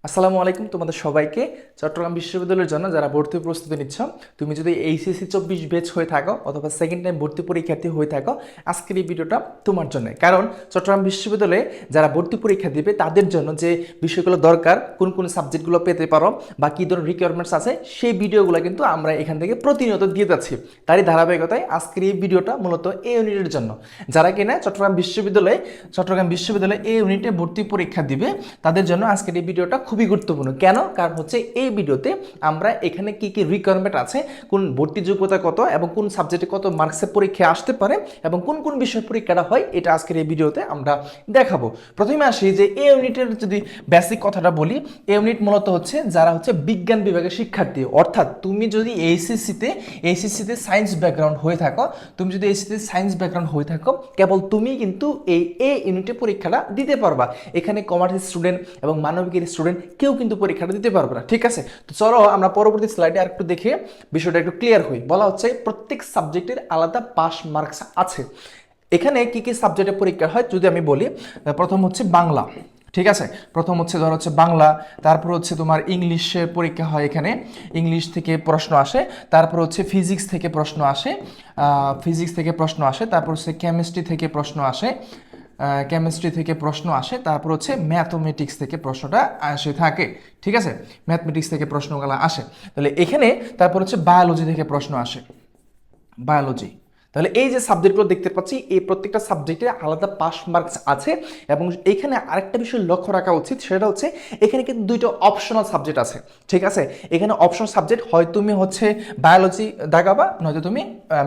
আসসালামু আলাইকুম তোমাদের সবাইকে। চট্টগ্রাম বিশ্ববিদ্যালয়ের জন্য যারা ভর্তি প্রস্তুতি নিচ্ছ, তুমি যদি এইচএসসি 24 ব্যাচ হয়ে থাকো অথবা সেকেন্ড টাইম ভর্তি পরীক্ষার্থী হয়ে থাকো, আজকের এই ভিডিওটা তোমার জন্য। কারণ চট্টগ্রাম বিশ্ববিদ্যালয়ে যারা ভর্তি পরীক্ষা দিবে তাদের জন্য যে বিষয়গুলো দরকার, কোন কোন সাবজেক্টগুলো পেতে পারো বা কী ধরনের রিকোয়ারমেন্টস আছে, সেই ভিডিওগুলো কিন্তু আমরা এখান থেকে প্রতিনিয়ত দিয়ে যাচ্ছি। তারই ধারাবাহিকতায় আজকের এই ভিডিওটা মূলত এই ইউনিটের জন্য। যারা কিনা চট্টগ্রাম বিশ্ববিদ্যালয়ে এই ইউনিটে ভর্তি পরীক্ষা দিবে তাদের জন্য আজকের এই ভিডিওটা খুবই গুরুত্বপূর্ণ। কেন? কারণ হচ্ছে এই ভিডিওতে আমরা এখানে কি কি রিকোয়ারমেন্ট আছে, কোন ভর্তি যোগ্যতা কত এবং কোন সাবজেক্টে কত মার্কসের পরীক্ষা আসতে পারে এবং কোন কোন বিষয় পরীক্ষাটা হয়, এটা আজকের এই ভিডিওতে আমরা দেখাবো। প্রথমে আসি যে এই ইউনিটের যদি বেসিক কথাটা বলি, এই ইউনিট মূলত হচ্ছে যারা হচ্ছে বিজ্ঞান বিভাগের শিক্ষার্থী, অর্থাৎ তুমি যদি এইচএসসিতে সায়েন্স ব্যাকগ্রাউন্ড হয়ে থাকো, কেবল তুমি কিন্তু এই ইউনিটে পরীক্ষাটা দিতে পারবা। এখানে কমার্সের স্টুডেন্ট এবং মানবিকের স্টুডেন্ট কেউ কিন্তু পরীক্ষাটা দিতে পারবে না। ঠিক আছে, তো চলো আমরা পরবর্তী স্লাইডে আর একটু দেখে বিষয়টা একটু ক্লিয়ার হই। বলা হচ্ছে প্রত্যেক সাবজেক্টের আলাদা পাস মার্কস আছে। এখানে কি কি সাবজেক্টের পরীক্ষা হয় যদি আমি বলি, প্রথম হচ্ছে বাংলা। ঠিক আছে, প্রথম হচ্ছে ধর হচ্ছে বাংলা, তারপর হচ্ছে তোমার ইংলিশের পরীক্ষা হয়, এখানে ইংলিশ থেকে প্রশ্ন আসে, তারপর হচ্ছে ফিজিক্স থেকে প্রশ্ন আসে, তারপর হচ্ছে কেমিস্ট্রি থেকে প্রশ্ন আসে, তারপর হচ্ছে ম্যাথমেটিক্স থেকে প্রশ্নটা আসে থাকে। ঠিক আছে, ম্যাথমেটিক্স থেকে প্রশ্নগুলো আসে। তাহলে এখানে তারপর হচ্ছে বায়োলজি থেকে প্রশ্ন আসে, বায়োলজি। তাহলে এই যে সাবজেক্টগুলো দেখতে পাচ্ছি, এই প্রত্যেকটা সাবজেক্টে আলাদা পাস মার্কস আছে। এবং এইখানে আরেকটা বিষয় লক্ষ্য রাখা উচিত, সেটা হচ্ছে এখানে কিন্তু দুইটা অপশনাল সাবজেক্ট আছে। ঠিক আছে, এখানে অপশনাল সাবজেক্ট হয় তুমি হচ্ছে বায়োলজি দাগাবা, নয়তো তুমি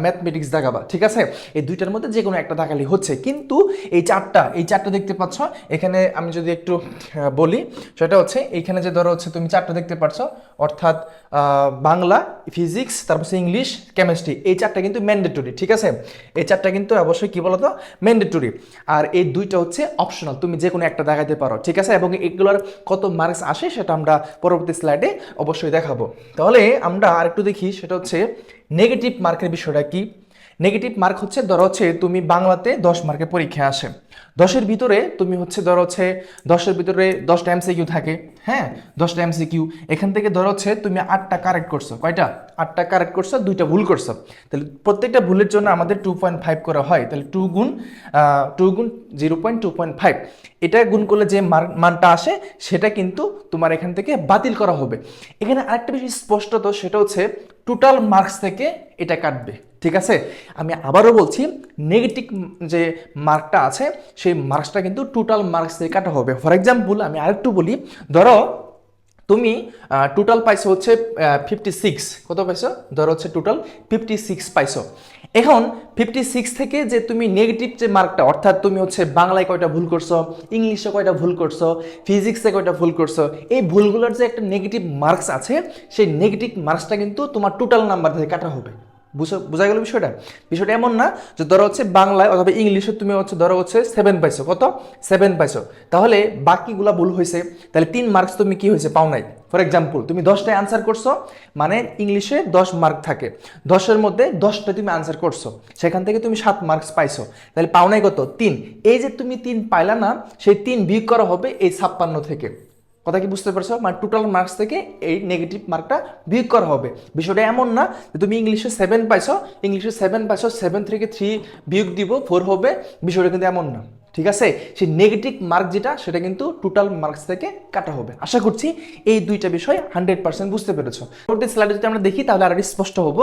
ম্যাথমেটিক্স দাগাবা। ঠিক আছে, এই দুইটার মধ্যে যে কোনো একটা দাগালি হচ্ছে। কিন্তু এই চারটা দেখতে পাচ্ছ এখানে, আমি যদি একটু বলি, সেটা হচ্ছে এইখানে যে ধরো হচ্ছে তুমি চারটা দেখতে পাচ্ছ, অর্থাৎ বাংলা, ফিজিক্স, তারপর ইংলিশ, কেমিস্ট্রি, এই চারটা কিন্তু ম্যান্ডেটরি। ঠিক আছে, এই চারটা কিন্তু অবশ্যই কি বলতো, ম্যান্ডেটরি। আর এই দুইটা হচ্ছে অপশনাল, তুমি যে কোনো একটা দেখাতে পারো। ঠিক আছে, এবং এগুলোর কত মার্কস আসে সেটা আমরা পরবর্তী স্লাইডে অবশ্যই দেখাবো। তাহলে আমরা আরেকটু দেখি, সেটা হচ্ছে নেগেটিভ মার্কের বিষয়টা কি। নেগেটিভ মার্ক হচ্ছে ধরো হচ্ছে তুমি বাংলাতে 10 মার্কের পরীক্ষা আসে, 10-এর ভিতরে তুমি হচ্ছে ধরো হচ্ছে 10-এর ভিতরে 10টা এমসিকিউ থাকে। হ্যাঁ, 10টা এমসিকিউ, এখান থেকে ধরো হচ্ছে তুমি 8টা কারেক্ট করছো। কয়টা? 8টা কারেক্ট করছো, 2টা ভুল করছো। তাহলে প্রত্যেকটা ভুলের জন্য আমাদের 2.5 করা হয়। তাহলে 2 গুণ 0.2.5, এটা গুণ করলে যে মানটা আসে সেটা কিন্তু তোমার এখান থেকে বাতিল করা হবে। এখানে আরেকটা বেশি স্পষ্টত, সেটা হচ্ছে টোটাল মার্কস থেকে এটা কাটবে। ঠিক আছে, আমি আবারও বলছি, নেগেটিভ যে মার্কটা আছে সেই মার্কসটা কিন্তু টোটাল মার্কস থেকে কাটা হবে। ফর এক্সাম্পল আমি আরেকটু বলি, ধরো তুমি টোটাল পাইছো হচ্ছে 56, কত পাইছো? ধরো হচ্ছে টোটাল 56 পাইছো। এখন 56 থেকে যে তুমি নেগেটিভ যে মার্কটা, অর্থাৎ তুমি হচ্ছে বাংলায় কয়টা ভুল করছো, ইংলিশে কয়টা ভুল করছো, ফিজিক্সে কয়টা ভুল করছো, এই ভুলগুলোর যে একটা নেগেটিভ মার্কস আছে, সেই নেগেটিভ মার্কসটা কিন্তু তোমার টোটাল নাম্বার থেকে কাটা হবে। বোঝা গেল বিষয়টা এমন না যে ধরো হচ্ছে বাংলায় অথবা ইংলিশে তুমি হচ্ছে ধরো হচ্ছে 7 পাইছো, কত? 7 পাইছো, তাহলে বাকিগুলা ভুল হয়েছে, তাহলে 3 মার্কস তুমি কি হয়েছে, পাও নাই। ফর এক্সাম্পল তুমি 10টায় আনসার করছো, মানে ইংলিশে 10 মার্ক থাকে, 10-এর মধ্যে 10টা তুমি আনসার করছো, সেখান থেকে তুমি 7 মার্কস পাইছো, তাহলে পাও নাই কত? 3। এই যে তুমি 3 পাইলা না, সেই 3 বিয়োগ করা হবে এই 56 থেকে। কথা কি বুঝতে পারছো? মানে টোটাল মার্কস থেকে এই নেগেটিভ মার্কটা বিয়োগ করা হবে। বিষয়টা এমন না যে তুমি ইংলিশে 7 পাইছো, 7 থেকে 3 বিয়োগ দিব 4 হবে, বিষয়টা কিন্তু এমন না। ঠিক আছে, সেই নেগেটিভ মার্ক যেটা, সেটা কিন্তু টোটাল মার্কস থেকে কাটা হবে। আশা করছি এই দুইটা বিষয় 100% বুঝতে পেরেছো। পরবর্তী স্লাইডে যদি আমরা দেখি তাহলে আরো স্পষ্ট হবো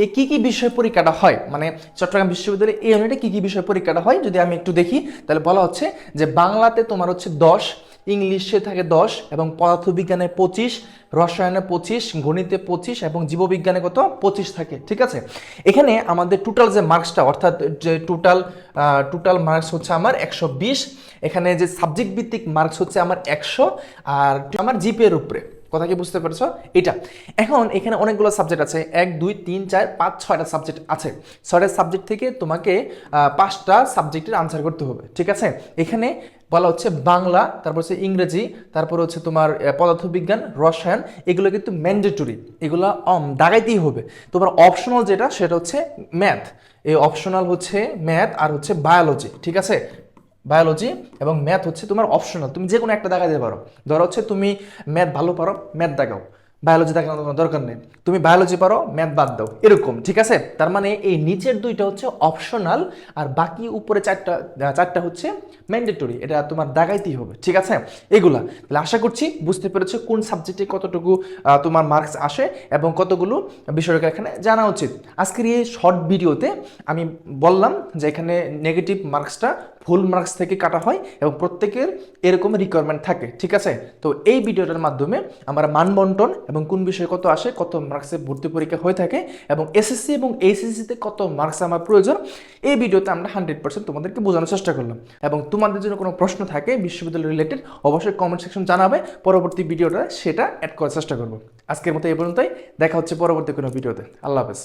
এই কি কি বিষয় পরীক্ষাটা হয়, মানে চট্টগ্রাম বিশ্ববিদ্যালয়ে এই ইউনিটে কি কি বিষয় পরীক্ষাটা হয় যদি আমি একটু দেখি। তাহলে বলা হচ্ছে যে বাংলাতে তোমার হচ্ছে 10, ইংলিশে থাকে 10, এবং পদার্থবিজ্ঞানে 25, রসায়নে 25, গণিতে 25 এবং জীববিজ্ঞানে কত? 25 থাকে। ঠিক আছে, এখানে আমাদের টোটাল যে মার্কসটা, অর্থাৎ যে টোটাল মার্কস হচ্ছে আমার 120, এখানে যে সাবজেক্ট ভিত্তিক মার্কস হচ্ছে আমার 100, আর আমার জিপি এর উপরে। কথা কি বুঝতে পারছো এটা? এখন এখানে অনেকগুলো সাবজেক্ট আছে, 1 2 3 4 5 6টা সাবজেক্ট আছে। 6টা সাবজেক্ট থেকে তোমাকে 5টা সাবজেক্টের আনসার করতে হবে। ঠিক আছে, এখানে বলা হচ্ছে বাংলা, তারপর হচ্ছে ইংরেজি, তারপর হচ্ছে তোমার পদার্থবিজ্ঞান, রসায়ন, এগুলো কিন্তু ম্যান্ডেটরি, এগুলো দাগাইতেই হবে। তোমার অপশনাল যেটা, সেটা হচ্ছে ম্যাথ। এই অপশনাল হচ্ছে ম্যাথ আর হচ্ছে বায়োলজি। ঠিক আছে, বায়োলজি এবং ম্যাথ হচ্ছে তোমার অপশনাল, তুমি যে কোনো একটা দাগা দিতে পারো। ধরো হচ্ছে তুমি ম্যাথ ভালো পারো, ম্যাথ দাগাও, বায়োলজি দেখানোর কোনো দরকার নেই। তুমি বায়োলজি পারো, ম্যাথ বাদ দাও, এরকম, ঠিক আছে? তার মানে এই নিচের দুইটা হচ্ছে অপশনাল, আর বাকি উপরে চারটা চারটা হচ্ছে ম্যান্ডেটরি, এটা তোমার দাগাইতেই হবে, ঠিক আছে? এগুলা তাহলে আশা করছি বুঝতে পেরেছো কোন সাবজেক্টে কতটুকু তোমার মার্কস আসে এবং কতগুলো বিষয়কে এখানে জানা উচিত। আজকের এই শর্ট ভিডিওতে আমি বললাম যে এখানে নেগেটিভ মার্কসটা ফুল মার্কস থেকে কাটা হয় এবং প্রত্যেকের এরকম রিকোয়ারমেন্ট থাকে, ঠিক আছে? তো এই ভিডিওটার মাধ্যমে আমরা মানবন্টন এবং কোন বিষয়ে কত আসে, কত মার্কসে ভর্তি পরীক্ষা হয়ে থাকে এবং এসএসসি এবং এইচএসসিতে কত মার্কস আমার প্রয়োজন, এই ভিডিওতে আমরা 100% তোমাদেরকে বোঝানোর চেষ্টা করলাম। এবং তোমাদের জন্য কোনো প্রশ্ন থাকে বিশ্ববিদ্যালয় রিলেটেড, অবশ্যই কমেন্ট সেকশন জানাবে, পরবর্তী ভিডিওটা সেটা অ্যাড করার চেষ্টা করবো। আজকের মতো এই পর্যন্তই, দেখা হচ্ছে পরবর্তী কোনো ভিডিওতে। আল্লাহ হাফেজ।